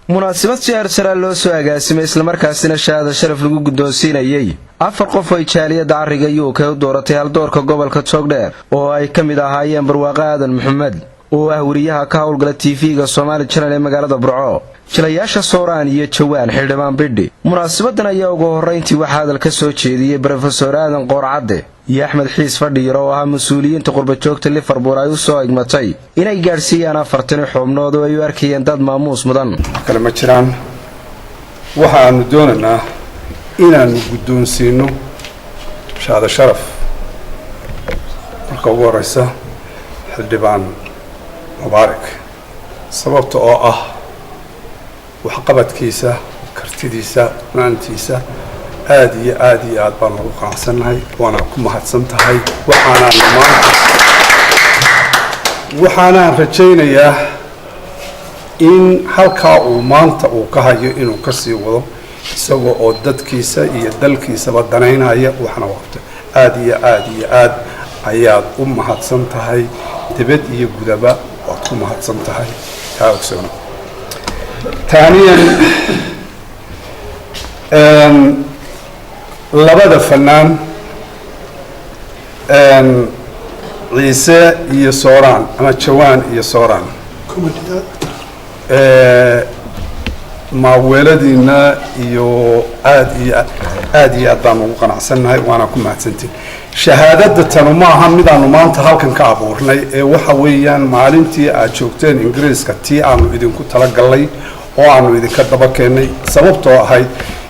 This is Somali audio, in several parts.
munaasabad siyaar sare loo soo agaasimay isla markaasina shahaado sharaf lagu gudoonsiinayay 4 qof oo jaaliyada ariga UK u dooratay hal doorka gobolka Togdheer oo ay kamid ahaayeen barwaaqo aadan maxamed oo ah wariyaha ka howlgala TV-ga Somali Channel ee magaalada Burco jilayaasha Sooraan iyo Jawaan xildhibaan bidhi munaasabadan ayaa ugu horeyntii waxa hadal ka soo jeediyay Professor Aadan Qoorcade iyo Axmed Xiis Fadhiiro oo ah mas'uuliyiinta qurba joogta Liverpool ay u soo igmatay inay gaarsiiyaan 40 xubnood oo ay u arkayeen dad maamuus mudan kala ma jiraan waxaanu doonaynaa inaan gudoonsiino shahaado sharaf marka ugu horeysa xildhibaan mubaarak sababta oo ah wax qabadkiisa kartidiisa maantiisa aad iyo aad baan ugu qanacsanahay waana ku mahadsan tahay waxaana rajaynayaa in halka uu maanta uu ka hayo inuu ka sii wado isagoo oo dadkiisa iyo dalkiisaba danaynaya waxna waqti aad ayaad u mahadsan tahay dibad iyo gudaba waad ku mahadsan tahay taagsan taaniyan labada fanaan ciise iyo Sooraan ama Jawaan iyo Sooraan ma weeladiina iyo aad baan ugu qanacsanahay waana ku mahadsantiin shahaadada tan ma aha midaanu maanta halkan ka abuurnay ee waxa weeyaan maalintii aad joogteen Ingiriiska tii aanu idinku tala galay oo aanu idinka daba keenay sababtoo ahayd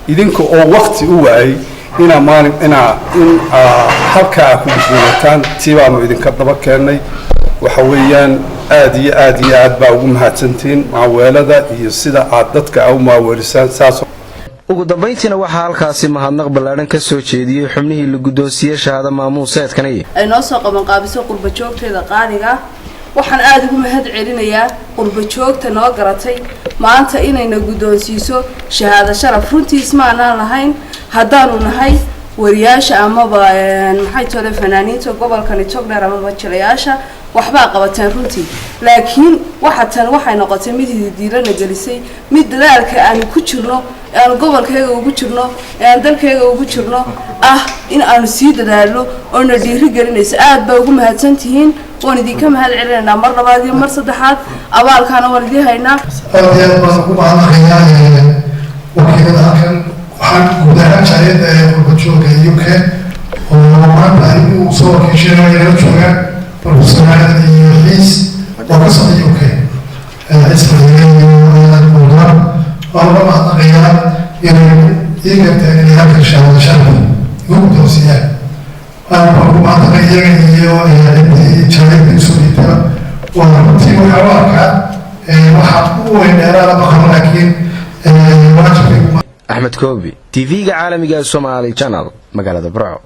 idinka oo waqti u waayay in halka ku guulataan tii baanu idinka daba keenay waxa weeyaan aad baa ugu mahadsantiin maaweelada iyo sida aad dadka u maaweelisaan saas ugu dambeyntiina waxa halkaasi mahadnaq balaaran ka soo jeediyay xubnihii la gudoonsiyay shahaado maamuuseedkani ay noo soo qaban qaabiso qurba joogteeda qaaliga waxaan aad ugu mahad celinayaa qurba joogta noo garatay maanta inayna gudoonsiiso shahaado sharaf runtii ismaanaan lahayn haddaanu nahay wariyaasha ama maxay tahay fanaaniinta gobolka Togdheer ama jilayaasha waxba qabataan runtii laakiin waxay noqotay mid diirana gelisay mid dadaalka aan ku jirno aan gobolkayga ugu jirno aan dalkayga ugu jirno in aan sii dadaalo oo na dhiiri gelinayso aad baa ugu mahadsantihiin waan idinka mahad celinaynaa mar labaad iyo mar saddexaad abaalkaana waan idin haynaa aad baan ugu mahadnaqayaa wakiilada halkan waxaan gudahaan jaaliyada qurba joogta UK oo maanta ay u soo wakiisheenayaan joogaan Professor Aadan iyo Xiis oo ka socda UK waan uga mahadnaqayaa inay iyaga inay halkan shahaado sharaf igu gudoonsiyaan waan ugu mahadnaqayaa iyaga iyo intii jaaliyada isu dhiibtaba waa runtii waxaa u arkaa waxaa u weyn dheeraada maqano laakiin waajibkay Ahmed Koobi TV-ga caalamiga Somali Channel magaalada Burco.